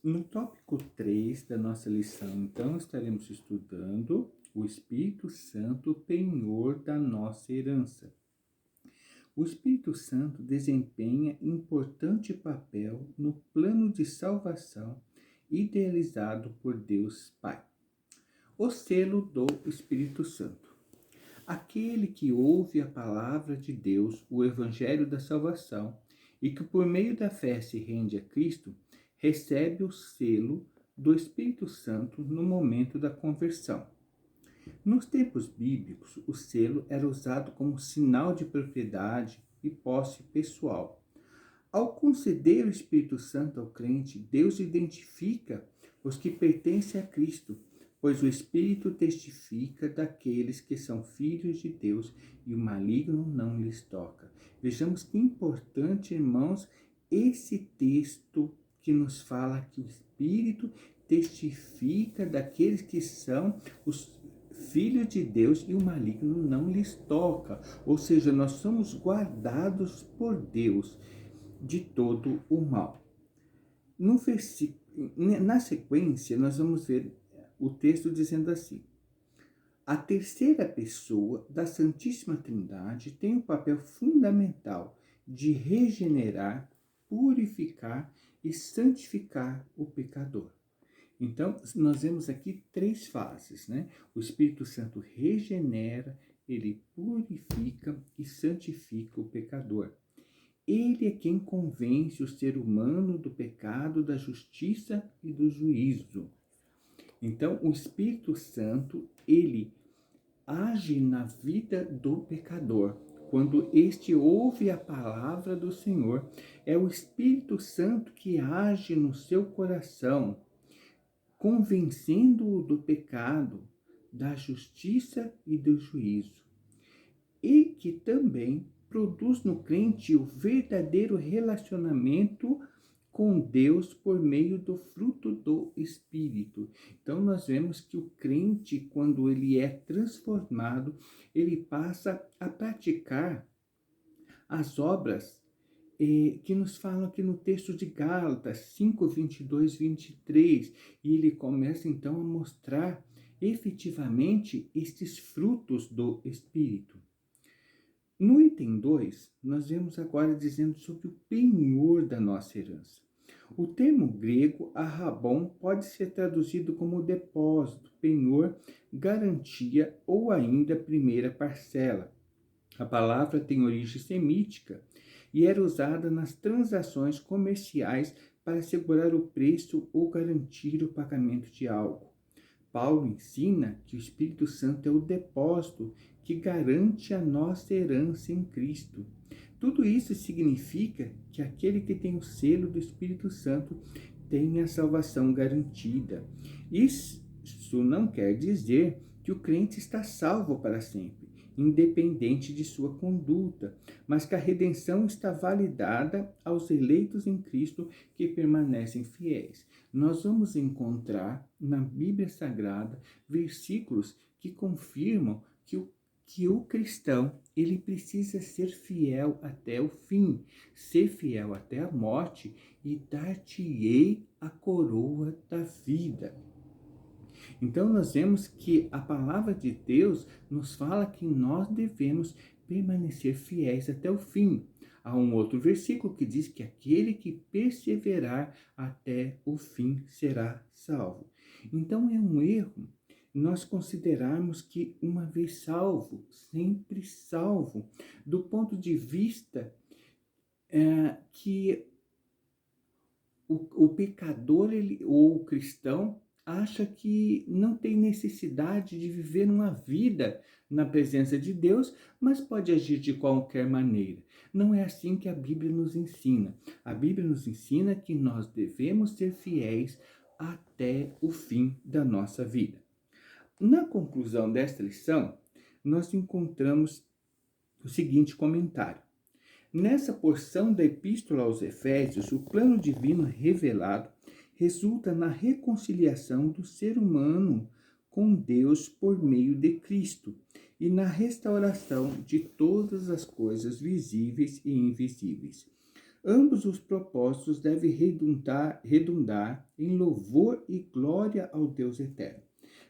No tópico 3 da nossa lição, então, estaremos estudando o Espírito Santo, penhor da nossa herança. O Espírito Santo desempenha importante papel no plano de salvação idealizado por Deus Pai. O selo do Espírito Santo. Aquele que ouve a palavra de Deus, o Evangelho da salvação, e que por meio da fé se rende a Cristo, recebe o selo do Espírito Santo no momento da conversão. Nos tempos bíblicos, o selo era usado como sinal de propriedade e posse pessoal. Ao conceder o Espírito Santo ao crente, Deus identifica os que pertencem a Cristo, pois o Espírito testifica daqueles que são filhos de Deus e o maligno não lhes toca. Vejamos que importante, irmãos, esse texto que nos fala que o Espírito testifica daqueles que são os filhos de Deus e o maligno não lhes toca. Ou seja, nós somos guardados por Deus de todo o mal. No na sequência, nós vamos ver o texto dizendo assim: a terceira pessoa da Santíssima Trindade tem o papel fundamental de regenerar, purificar e santificar o pecador. Então, nós vemos aqui três fases, né? O Espírito Santo regenera, ele purifica e santifica o pecador. Ele é quem convence o ser humano do pecado, da justiça e do juízo. Então, o Espírito Santo, ele age na vida do pecador. Quando este ouve a palavra do Senhor, é o Espírito Santo que age no seu coração, convencendo-o do pecado, da justiça e do juízo. E que também produz no crente o verdadeiro relacionamento com Deus por meio do fruto do Espírito. Então nós vemos que o crente, quando ele é transformado, ele passa a praticar as obras que nos falam aqui no texto de Gálatas 5, 22, 23, e ele começa então a mostrar efetivamente estes frutos do Espírito. No item 2, nós vemos agora dizendo sobre o penhor da nossa herança. O termo grego arrabon pode ser traduzido como depósito, penhor, garantia ou ainda primeira parcela. A palavra tem origem semítica e era usada nas transações comerciais para assegurar o preço ou garantir o pagamento de algo. Paulo ensina que o Espírito Santo é o depósito que garante a nossa herança em Cristo. Tudo isso significa que aquele que tem o selo do Espírito Santo tem a salvação garantida. Isso não quer dizer que o crente está salvo para sempre, independente de sua conduta, mas que a redenção está validada aos eleitos em Cristo que permanecem fiéis. Nós vamos encontrar na Bíblia Sagrada versículos que confirmam que o cristão ele precisa ser fiel até o fim, ser fiel até a morte, e dar-te-ei a coroa da vida. Então nós vemos que a palavra de Deus nos fala que nós devemos permanecer fiéis até o fim. Há um outro versículo que diz que aquele que perseverar até o fim será salvo. Então é um erro nós considerarmos que uma vez salvo, sempre salvo, do ponto de vista que o pecador ou o cristão acha que não tem necessidade de viver uma vida na presença de Deus, mas pode agir de qualquer maneira. Não é assim que a Bíblia nos ensina. A Bíblia nos ensina que nós devemos ser fiéis até o fim da nossa vida. Na conclusão desta lição, nós encontramos o seguinte comentário. Nessa porção da Epístola aos Efésios, o plano divino revelado resulta na reconciliação do ser humano com Deus por meio de Cristo e na restauração de todas as coisas visíveis e invisíveis. Ambos os propósitos devem redundar em louvor e glória ao Deus eterno.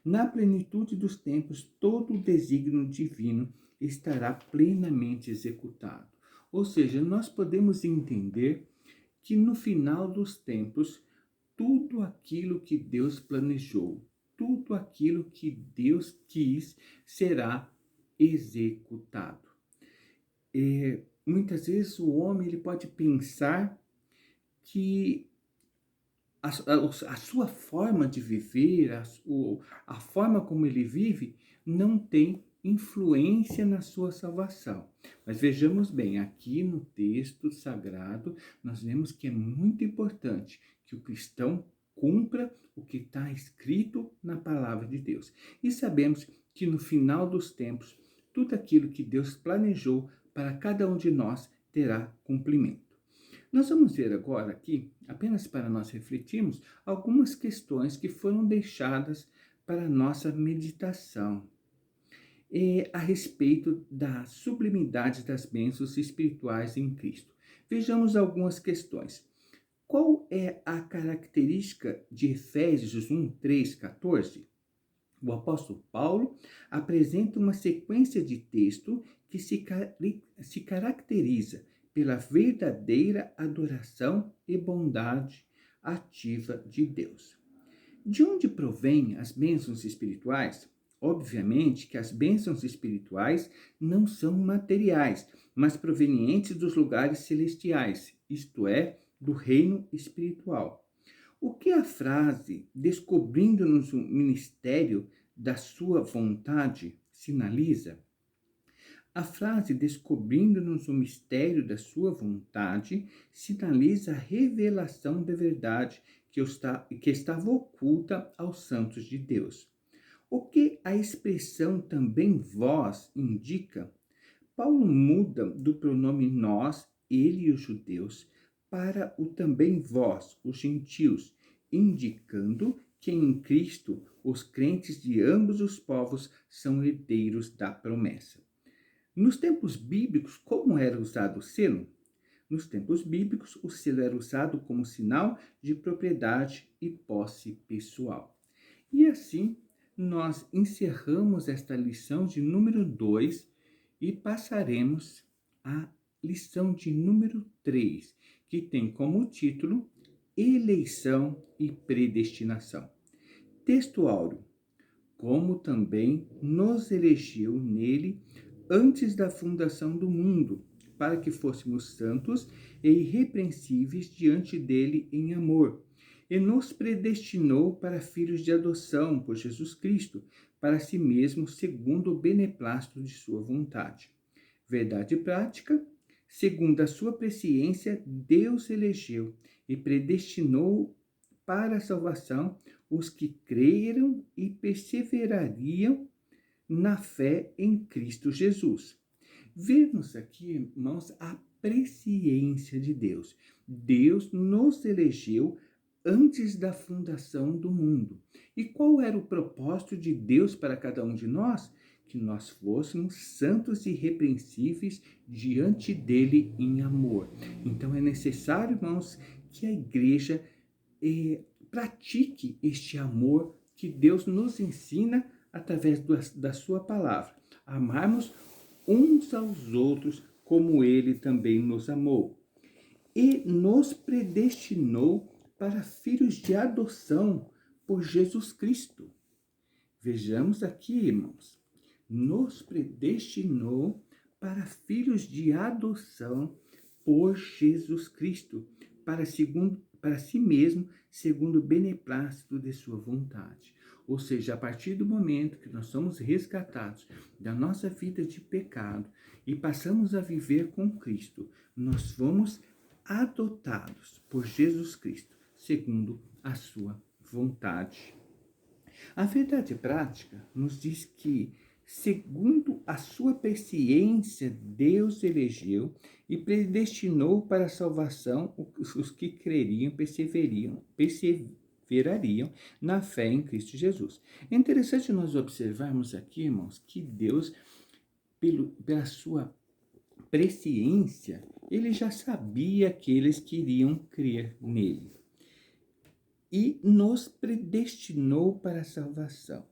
Na plenitude dos tempos, todo o desígnio divino estará plenamente executado. Ou seja, nós podemos entender que no final dos tempos, tudo aquilo que Deus planejou, tudo aquilo que Deus quis será executado. Muitas vezes o homem ele pode pensar que a sua forma de viver, a forma como ele vive, não tem influência na sua salvação. Mas vejamos bem, aqui no texto sagrado, nós vemos que é muito importante que o cristão cumpra o que está escrito na palavra de Deus. E sabemos que no final dos tempos, tudo aquilo que Deus planejou para cada um de nós terá cumprimento. Nós vamos ver agora aqui, apenas para nós refletirmos, algumas questões que foram deixadas para a nossa meditação a respeito da sublimidade das bênçãos espirituais em Cristo. Vejamos algumas questões. Qual é a característica de Efésios 1, 3, 14? O apóstolo Paulo apresenta uma sequência de texto que se caracteriza pela verdadeira adoração e bondade ativa de Deus. De onde provêm as bênçãos espirituais? Obviamente que as bênçãos espirituais não são materiais, mas provenientes dos lugares celestiais, isto é, do reino espiritual. O que a frase descobrindo-nos o ministério da sua vontade sinaliza? A frase descobrindo-nos o mistério da sua vontade sinaliza a revelação da verdade que estava oculta aos santos de Deus. O que a expressão também vós indica? Paulo muda do pronome nós, ele e os judeus, para o também vós, os gentios, indicando que em Cristo os crentes de ambos os povos são herdeiros da promessa. Nos tempos bíblicos, como era usado o selo? Nos tempos bíblicos, o selo era usado como sinal de propriedade e posse pessoal. E assim, nós encerramos esta lição de número 2 e passaremos à lição de número 3, que tem como título Eleição e Predestinação. Texto áureo. Como também nos elegeu nele antes da fundação do mundo, para que fôssemos santos e irrepreensíveis diante dele em amor, e nos predestinou para filhos de adoção por Jesus Cristo, para si mesmo, segundo o beneplácito de sua vontade. Verdade prática: segundo a sua presciência, Deus elegeu e predestinou para a salvação os que creram e perseverariam na fé em Cristo Jesus. Vemos aqui, irmãos, a presciência de Deus. Deus nos elegeu antes da fundação do mundo. E qual era o propósito de Deus para cada um de nós? Que nós fôssemos santos e irrepreensíveis diante dele em amor. Então é necessário, irmãos, que a igreja pratique este amor que Deus nos ensina através da sua palavra. Amarmos uns aos outros como ele também nos amou. E nos predestinou para filhos de adoção por Jesus Cristo. Vejamos aqui, irmãos. Nos predestinou para filhos de adoção por Jesus Cristo, para si mesmo, segundo o beneplácito de sua vontade. Ou seja, a partir do momento que nós somos resgatados da nossa vida de pecado e passamos a viver com Cristo, nós fomos adotados por Jesus Cristo, segundo a sua vontade. A verdade prática nos diz que, segundo a sua presciência, Deus elegeu e predestinou para a salvação os que creriam, perseverariam na fé em Cristo Jesus. É interessante nós observarmos aqui, irmãos, que Deus, pela sua presciência, ele já sabia que eles queriam crer nele e nos predestinou para a salvação.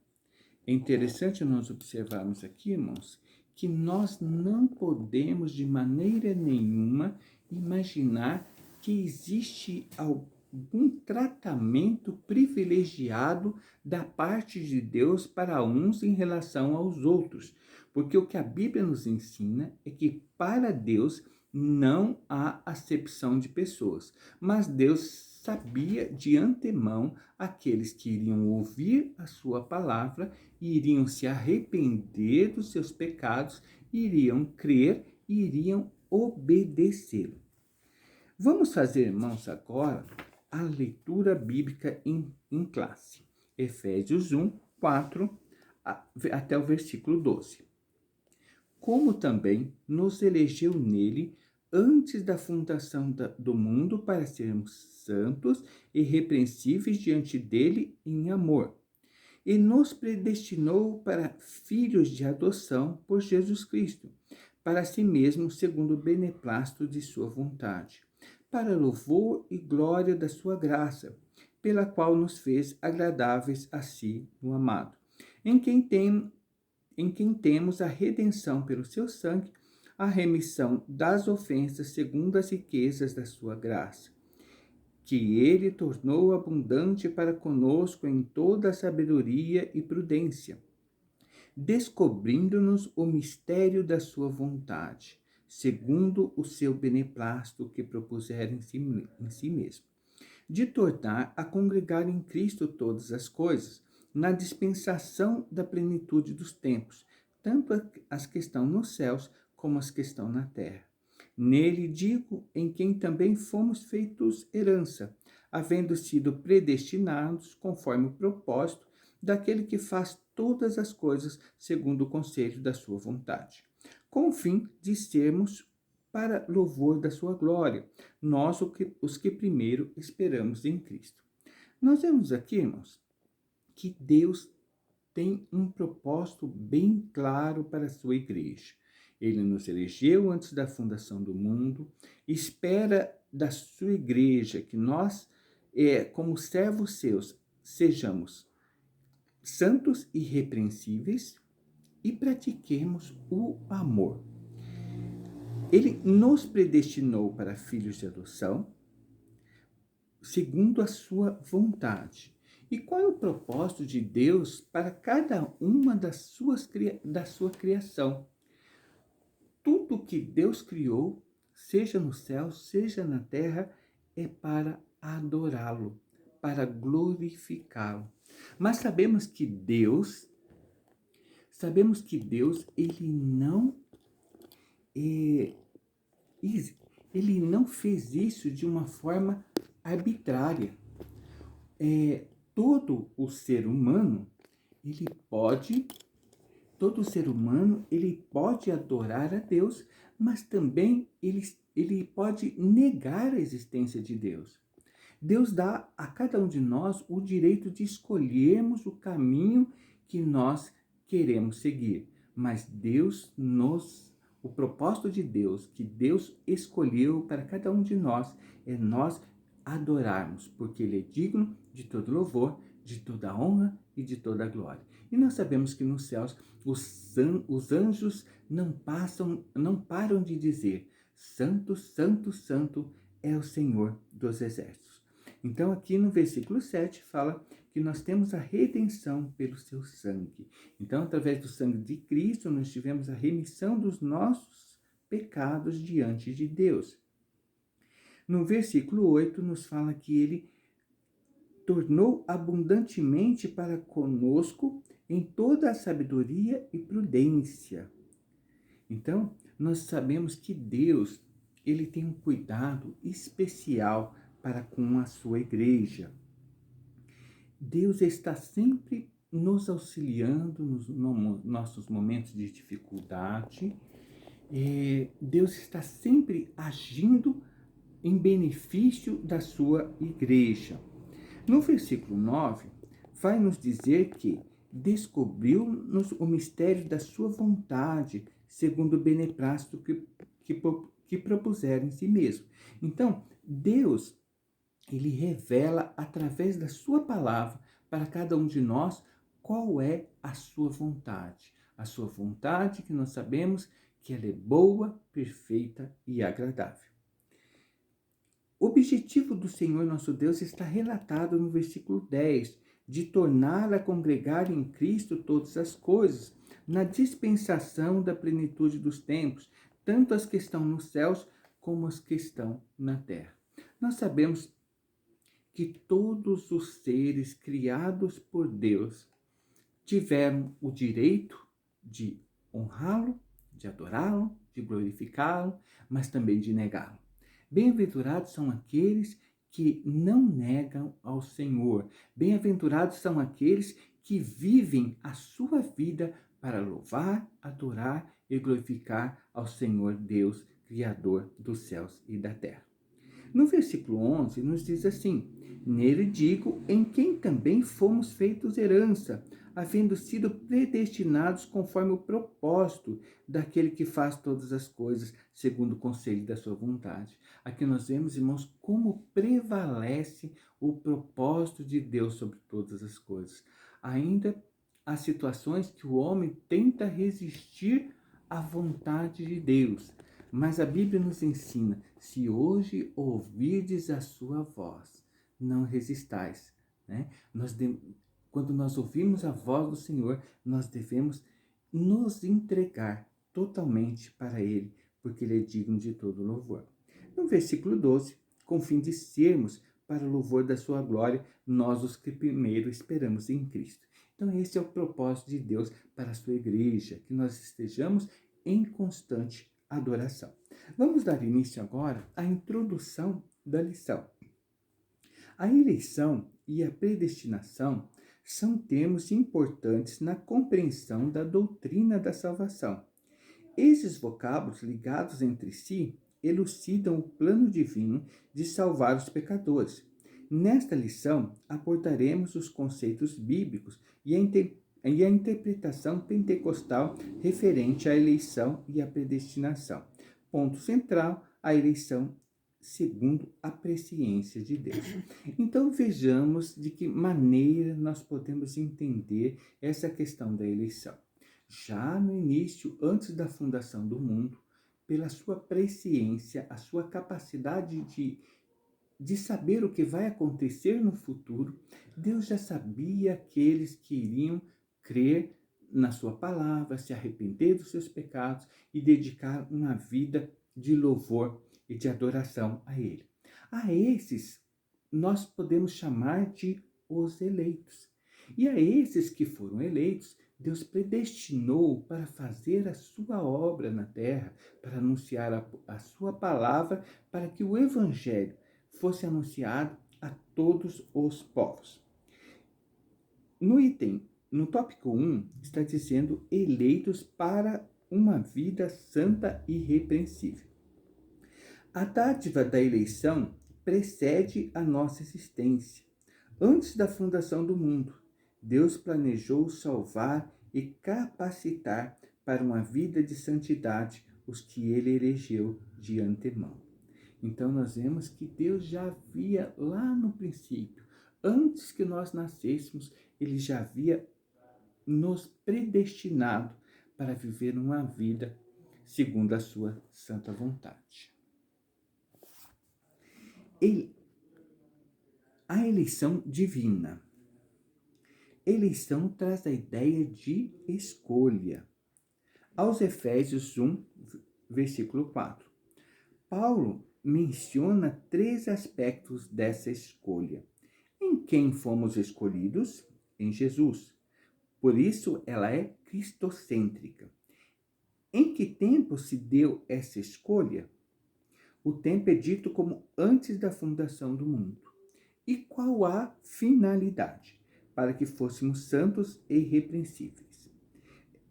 É interessante nós observarmos aqui, irmãos, que nós não podemos de maneira nenhuma imaginar que existe algum tratamento privilegiado da parte de Deus para uns em relação aos outros. Porque o que a Bíblia nos ensina é que para Deus não há acepção de pessoas, mas Deus sabia de antemão aqueles que iriam ouvir a sua palavra, iriam se arrepender dos seus pecados, iriam crer e iriam obedecê-lo. Vamos fazer, irmãos, agora a leitura bíblica em classe. Efésios 1, 4 até o versículo 12. Como também nos elegeu nele antes da fundação do mundo para sermos santos e irrepreensíveis diante dele em amor. E nos predestinou para filhos de adoção por Jesus Cristo, para si mesmo segundo o beneplácito de sua vontade, para louvor e glória da sua graça, pela qual nos fez agradáveis a si no amado, em quem temos a redenção pelo seu sangue, a remissão das ofensas segundo as riquezas da sua graça, que ele tornou abundante para conosco em toda a sabedoria e prudência, descobrindo-nos o mistério da sua vontade, segundo o seu beneplácito que propusera em si mesmo, de tornar a congregar em Cristo todas as coisas, na dispensação da plenitude dos tempos, tanto as que estão nos céus como as que estão na terra. Nele digo, em quem também fomos feitos herança, havendo sido predestinados conforme o propósito daquele que faz todas as coisas segundo o conselho da sua vontade, com o fim de sermos para louvor da sua glória, nós os que primeiro esperamos em Cristo. Nós vemos aqui, irmãos, que Deus tem um propósito bem claro para a sua igreja. Ele nos elegeu antes da fundação do mundo, espera da sua igreja que nós, como servos seus, sejamos santos e irrepreensíveis e pratiquemos o amor. Ele nos predestinou para filhos de adoção, segundo a sua vontade. E qual é o propósito de Deus para cada uma da sua criação? Tudo que Deus criou, seja no céu, seja na terra, é para adorá-lo, para glorificá-lo. Mas sabemos que Deus, ele não fez isso de uma forma arbitrária. Todo ser humano ele pode adorar a Deus, mas também ele pode negar a existência de Deus. Deus dá a cada um de nós o direito de escolhermos o caminho que nós queremos seguir, mas o propósito de Deus, que Deus escolheu para cada um de nós, é nós adorarmos, porque Ele é digno de todo louvor, de toda honra e de toda glória. E nós sabemos que nos céus os anjos não param de dizer: Santo, Santo, Santo é o Senhor dos exércitos. Então aqui no versículo 7 fala que nós temos a redenção pelo seu sangue. Então, através do sangue de Cristo, nós tivemos a remissão dos nossos pecados diante de Deus. No versículo 8 nos fala que ele tornou abundantemente para conosco em toda a sabedoria e prudência. Então, nós sabemos que Deus, ele tem um cuidado especial para com a sua igreja. Deus está sempre nos auxiliando nos nossos momentos de dificuldade. Deus está sempre agindo em benefício da sua igreja. No versículo 9, vai nos dizer que descobriu-nos o mistério da sua vontade, segundo o beneplácito que que propuseram em si mesmo. Então, Deus, ele revela através da sua palavra para cada um de nós qual é a sua vontade. A sua vontade que nós sabemos que ela é boa, perfeita e agradável. O objetivo do Senhor nosso Deus está relatado no versículo 10, de tornar a congregar em Cristo todas as coisas, na dispensação da plenitude dos tempos, tanto as que estão nos céus como as que estão na terra. Nós sabemos que todos os seres criados por Deus tiveram o direito de honrá-lo, de adorá-lo, de glorificá-lo, mas também de negá-lo. Bem-aventurados são aqueles que não negam ao Senhor. Bem-aventurados são aqueles que vivem a sua vida para louvar, adorar e glorificar ao Senhor Deus, Criador dos céus e da terra. No versículo 11 nos diz assim: nele digo, em quem também fomos feitos herança, havendo sido predestinados conforme o propósito daquele que faz todas as coisas, segundo o conselho da sua vontade. Aqui nós vemos, irmãos, como prevalece o propósito de Deus sobre todas as coisas. Ainda há situações que o homem tenta resistir à vontade de Deus. Mas a Bíblia nos ensina: se hoje ouvirdes a sua voz, não resistais. Né? Quando nós ouvimos a voz do Senhor, nós devemos nos entregar totalmente para Ele, porque Ele é digno de todo louvor. No versículo 12, com fim de sermos para o louvor da sua glória, nós os que primeiro esperamos em Cristo. Então esse é o propósito de Deus para a sua igreja, que nós estejamos em constante adoração. Vamos dar início agora à introdução da lição. A eleição e a predestinação são termos importantes na compreensão da doutrina da salvação. Esses vocábulos ligados entre si elucidam o plano divino de salvar os pecadores. Nesta lição, abordaremos os conceitos bíblicos e a interpretação pentecostal referente à eleição e à predestinação. Ponto central, a eleição segundo a presciência de Deus. Então vejamos de que maneira nós podemos entender essa questão da eleição. Já no início, antes da fundação do mundo, pela sua presciência, a sua capacidade de saber o que vai acontecer no futuro, Deus já sabia aqueles que iriam crer na sua palavra, se arrepender dos seus pecados e dedicar uma vida de louvor e de adoração a Ele. A esses nós podemos chamar de os eleitos. E a esses que foram eleitos, Deus predestinou para fazer a sua obra na terra, para anunciar a sua palavra, para que o evangelho fosse anunciado a todos os povos. No tópico 1, está dizendo eleitos para uma vida santa e irrepreensível. A dádiva da eleição precede a nossa existência. Antes da fundação do mundo, Deus planejou salvar e capacitar para uma vida de santidade os que Ele elegeu de antemão. Então nós vemos que Deus já havia lá no princípio, antes que nós nascêssemos, Ele já havia nos predestinado para viver uma vida segundo a sua santa vontade. A eleição divina. Eleição traz a ideia de escolha. Aos Efésios 1, versículo 4. Paulo menciona 3 aspectos dessa escolha. Em quem fomos escolhidos? Em Jesus. Por isso, ela é cristocêntrica. Em que tempo se deu essa escolha? O tempo é dito como antes da fundação do mundo. E qual a finalidade? Para que fôssemos santos e irrepreensíveis.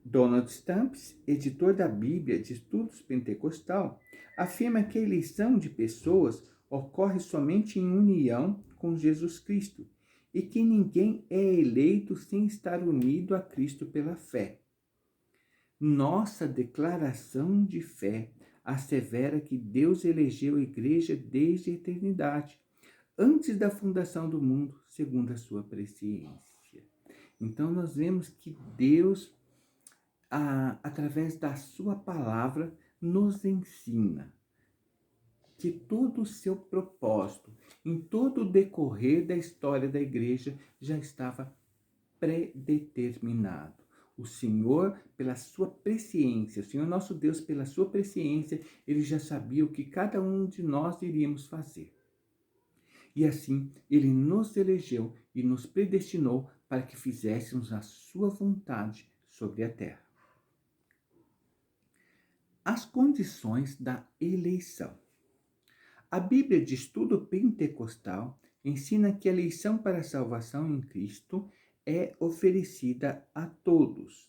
Donald Stamps, editor da Bíblia de Estudos Pentecostal, afirma que a eleição de pessoas ocorre somente em união com Jesus Cristo e que ninguém é eleito sem estar unido a Cristo pela fé. Nossa declaração de fé assevera que Deus elegeu a igreja desde a eternidade, antes da fundação do mundo, segundo a sua presciência. Então nós vemos que Deus, através da sua palavra, nos ensina que todo o seu propósito, em todo o decorrer da história da igreja, já estava predeterminado. O Senhor, pela sua presciência, o Senhor nosso Deus, pela sua presciência, ele já sabia o que cada um de nós iríamos fazer. E assim, ele nos elegeu e nos predestinou para que fizéssemos a sua vontade sobre a terra. As condições da eleição. A Bíblia de Estudo Pentecostal ensina que a eleição para a salvação em Cristo é oferecida a todos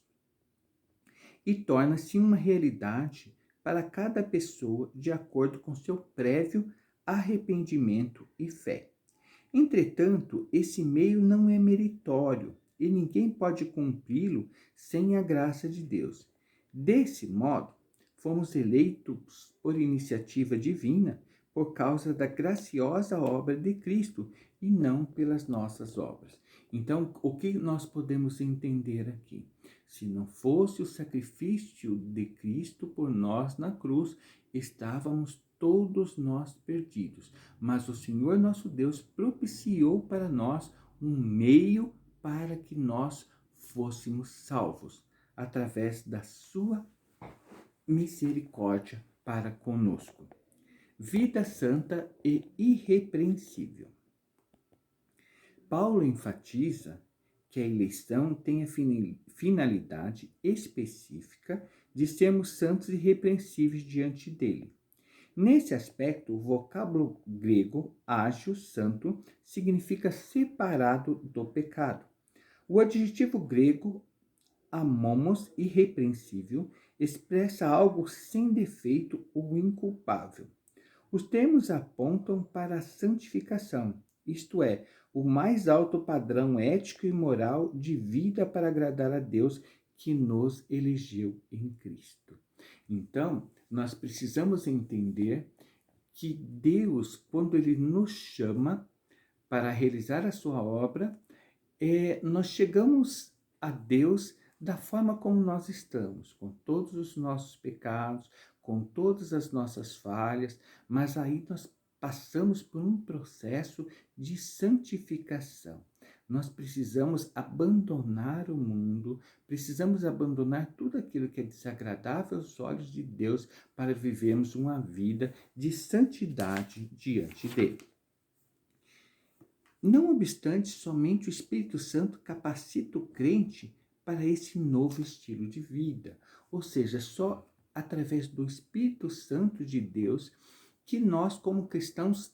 e torna-se uma realidade para cada pessoa de acordo com seu prévio arrependimento e fé. Entretanto, esse meio não é meritório e ninguém pode cumpri-lo sem a graça de Deus. Desse modo, fomos eleitos por iniciativa divina por causa da graciosa obra de Cristo e não pelas nossas obras. Então, o que nós podemos entender aqui? Se não fosse o sacrifício de Cristo por nós na cruz, estávamos todos nós perdidos. Mas o Senhor nosso Deus propiciou para nós um meio para que nós fôssemos salvos, através da sua misericórdia para conosco. Vida santa e irrepreensível. Paulo enfatiza que a eleição tem a finalidade específica de sermos santos e irrepreensíveis diante dele. Nesse aspecto, o vocábulo grego ágio, santo, significa separado do pecado. O adjetivo grego amomos, irrepreensível, expressa algo sem defeito ou inculpável. Os termos apontam para a santificação, isto é, o mais alto padrão ético e moral de vida para agradar a Deus que nos elegeu em Cristo. Então, nós precisamos entender que Deus, quando Ele nos chama para realizar a sua obra, nós chegamos a Deus da forma como nós estamos, com todos os nossos pecados, com todas as nossas falhas, mas aí nós passamos por um processo de santificação. Nós precisamos abandonar o mundo, precisamos abandonar tudo aquilo que é desagradável aos olhos de Deus para vivermos uma vida de santidade diante dele. Não obstante, somente o Espírito Santo capacita o crente para esse novo estilo de vida. Ou seja, só através do Espírito Santo de Deus que nós, como cristãos,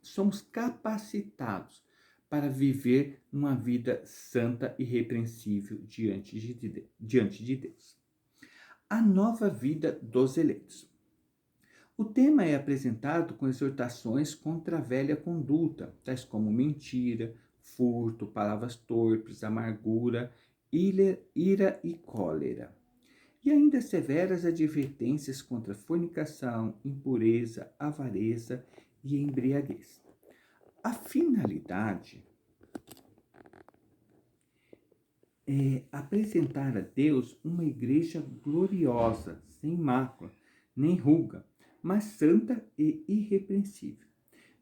somos capacitados para viver uma vida santa e irrepreensível diante de Deus. A nova vida dos eleitos. O tema é apresentado com exortações contra a velha conduta, tais como mentira, furto, palavras torpes, amargura, ira e cólera. E ainda severas advertências contra fornicação, impureza, avareza e embriaguez. A finalidade é apresentar a Deus uma igreja gloriosa, sem mácula, nem ruga, mas santa e irrepreensível.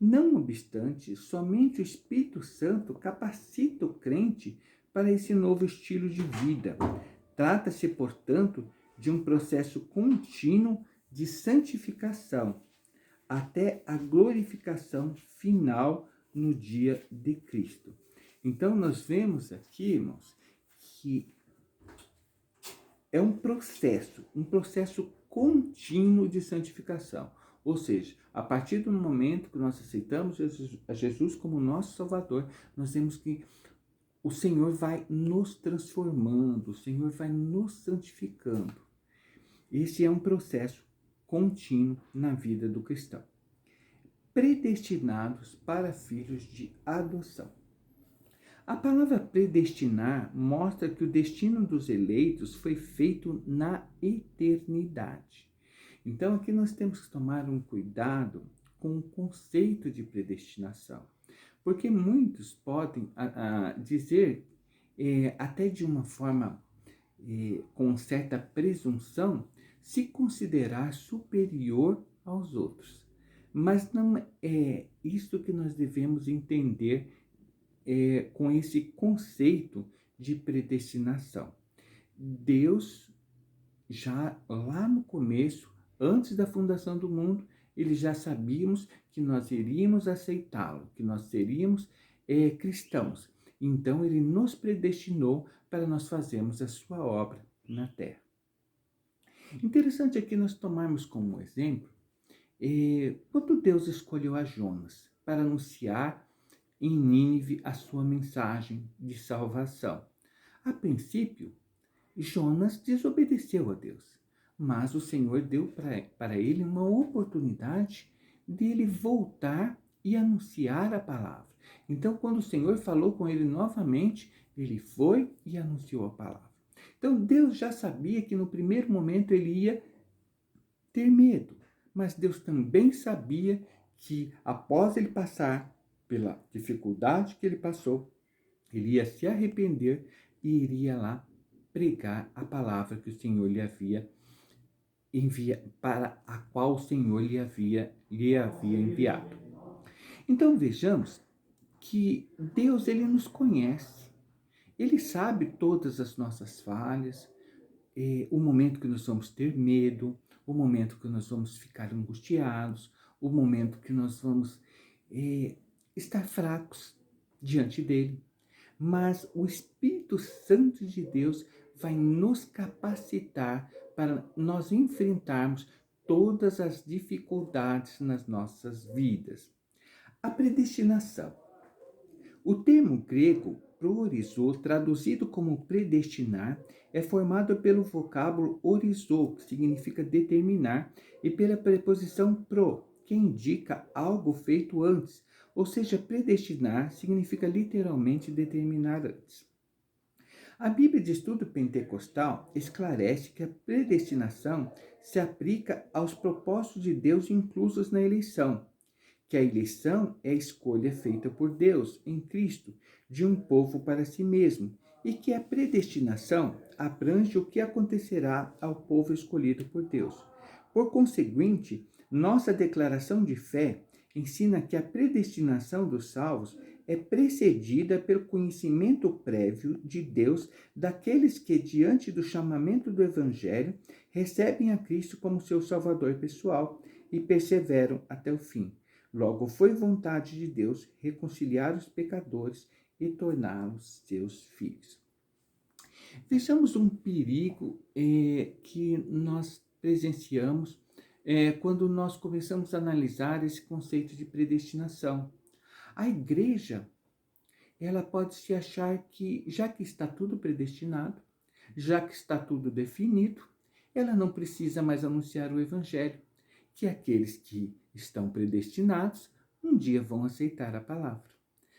Não obstante, somente o Espírito Santo capacita o crente para esse novo estilo de vida. Trata-se, portanto, de um processo contínuo de santificação, até a glorificação final no dia de Cristo. Então, nós vemos aqui, irmãos, que é um processo contínuo de santificação. Ou seja, a partir do momento que nós aceitamos a Jesus como nosso Salvador, nós vemos que o Senhor vai nos transformando, o Senhor vai nos santificando. Esse é um processo contínuo na vida do cristão. Predestinados para filhos de adoção. A palavra predestinar mostra que o destino dos eleitos foi feito na eternidade. Então, aqui nós temos que tomar um cuidado com o conceito de predestinação, porque muitos podem dizer, até de uma forma com certa presunção, se considerar superior aos outros. Mas não é isso que nós devemos entender com esse conceito de predestinação. Deus, já lá no começo, antes da fundação do mundo, ele já sabíamos que nós iríamos aceitá-lo, que nós seríamos cristãos. Então, ele nos predestinou para nós fazermos a sua obra na terra. Interessante aqui nós tomarmos como exemplo quando Deus escolheu a Jonas para anunciar em Nínive a sua mensagem de salvação. A princípio, Jonas desobedeceu a Deus, mas o Senhor deu para ele uma oportunidade de ele voltar e anunciar a palavra. Então, quando o Senhor falou com ele novamente, ele foi e anunciou a palavra. Então, Deus já sabia que no primeiro momento ele ia ter medo, mas Deus também sabia que após ele passar pela dificuldade que ele passou, ele ia se arrepender e iria lá pregar a palavra que o Senhor lhe havia para a qual o Senhor lhe havia enviado. Então vejamos que Deus, ele nos conhece, ele sabe todas as nossas falhas, o momento que nós vamos ter medo, o momento que nós vamos ficar angustiados, o momento que nós vamos estar fracos diante dele. Mas o Espírito Santo de Deus vai nos capacitar para nós enfrentarmos todas as dificuldades nas nossas vidas. A predestinação. O termo grego proorizo, traduzido como predestinar, é formado pelo vocábulo orizo, que significa determinar, e pela preposição pro, que indica algo feito antes, ou seja, predestinar significa literalmente determinar antes. A Bíblia de Estudo Pentecostal esclarece que a predestinação se aplica aos propósitos de Deus inclusos na eleição, que a eleição é a escolha feita por Deus, em Cristo, de um povo para si mesmo, e que a predestinação abrange o que acontecerá ao povo escolhido por Deus. Por conseguinte, nossa declaração de fé ensina que a predestinação dos salvos é precedida pelo conhecimento prévio de Deus daqueles que, diante do chamamento do Evangelho, recebem a Cristo como seu Salvador pessoal e perseveram até o fim. Logo, foi vontade de Deus reconciliar os pecadores e torná-los seus filhos. Vejamos um perigo que nós presenciamos quando nós começamos a analisar esse conceito de predestinação. A igreja, ela pode se achar que, já que está tudo predestinado, já que está tudo definido, ela não precisa mais anunciar o Evangelho, que aqueles que estão predestinados um dia vão aceitar a palavra.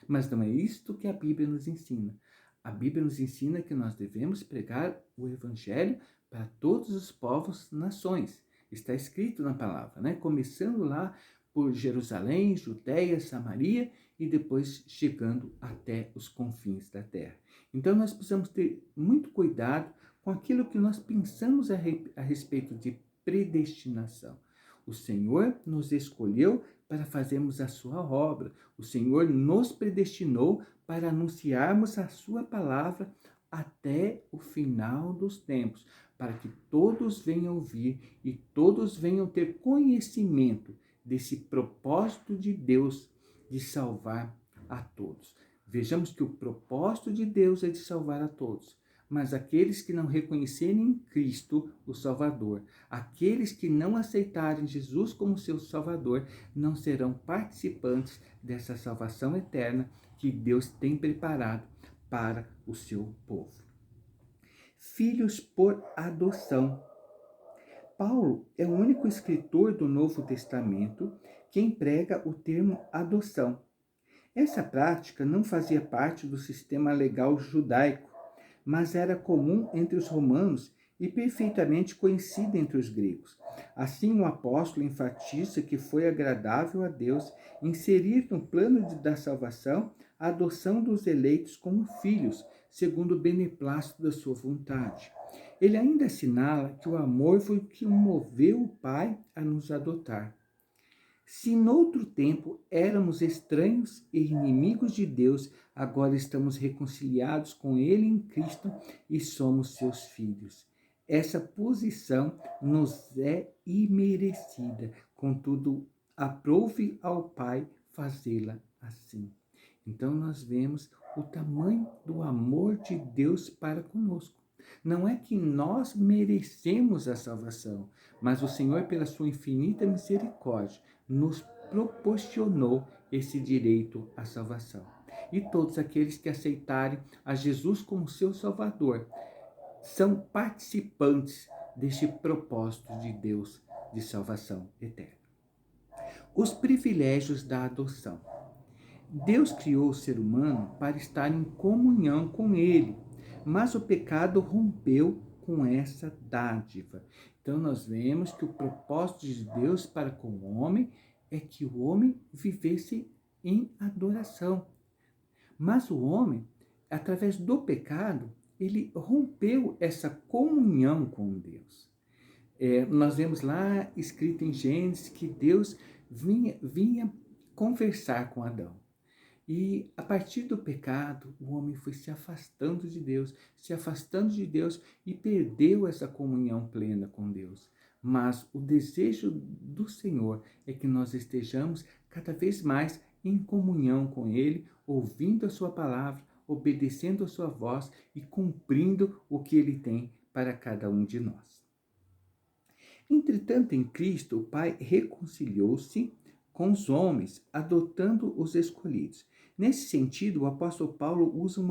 Mas não é isto que a Bíblia nos ensina. A Bíblia nos ensina que nós devemos pregar o Evangelho para todos os povos, nações. Está escrito na palavra, né? Começando lá por Jerusalém, Judéia, Samaria e depois chegando até os confins da terra. Então nós precisamos ter muito cuidado com aquilo que nós pensamos a respeito de predestinação. O Senhor nos escolheu para fazermos a sua obra. O Senhor nos predestinou para anunciarmos a sua palavra até o final dos tempos, para que todos venham ouvir e todos venham ter conhecimento desse propósito de Deus de salvar a todos. Vejamos que o propósito de Deus é de salvar a todos. Mas aqueles que não reconhecerem em Cristo o Salvador, aqueles que não aceitarem Jesus como seu Salvador, não serão participantes dessa salvação eterna que Deus tem preparado para o seu povo. Filhos por adoção. Paulo é o único escritor do Novo Testamento que emprega o termo adoção. Essa prática não fazia parte do sistema legal judaico, mas era comum entre os romanos e perfeitamente conhecida entre os gregos. Assim, o apóstolo enfatiza que foi agradável a Deus inserir no plano da salvação a adoção dos eleitos como filhos, segundo o beneplácito da sua vontade. Ele ainda assinala que o amor foi o que moveu o Pai a nos adotar. Se noutro tempo éramos estranhos e inimigos de Deus, agora estamos reconciliados com Ele em Cristo e somos seus filhos. Essa posição nos é imerecida, contudo, aprove ao Pai fazê-la assim. Então nós vemos o tamanho do amor de Deus para conosco. Não é que nós merecemos a salvação, mas o Senhor, pela sua infinita misericórdia, nos proporcionou esse direito à salvação. E todos aqueles que aceitarem a Jesus como seu Salvador são participantes deste propósito de Deus de salvação eterna. Os privilégios da adoção. Deus criou o ser humano para estar em comunhão com Ele, mas o pecado rompeu com essa dádiva. Então nós vemos que o propósito de Deus para com o homem é que o homem vivesse em adoração. Mas o homem, através do pecado, ele rompeu essa comunhão com Deus. Nós vemos lá escrito em Gênesis que Deus vinha conversar com Adão. E a partir do pecado, o homem foi se afastando de Deus e perdeu essa comunhão plena com Deus. Mas o desejo do Senhor é que nós estejamos cada vez mais em comunhão com Ele, ouvindo a sua palavra, obedecendo a sua voz e cumprindo o que Ele tem para cada um de nós. Entretanto, em Cristo, o Pai reconciliou-se com os homens, adotando os escolhidos. Nesse sentido, o apóstolo Paulo usa uma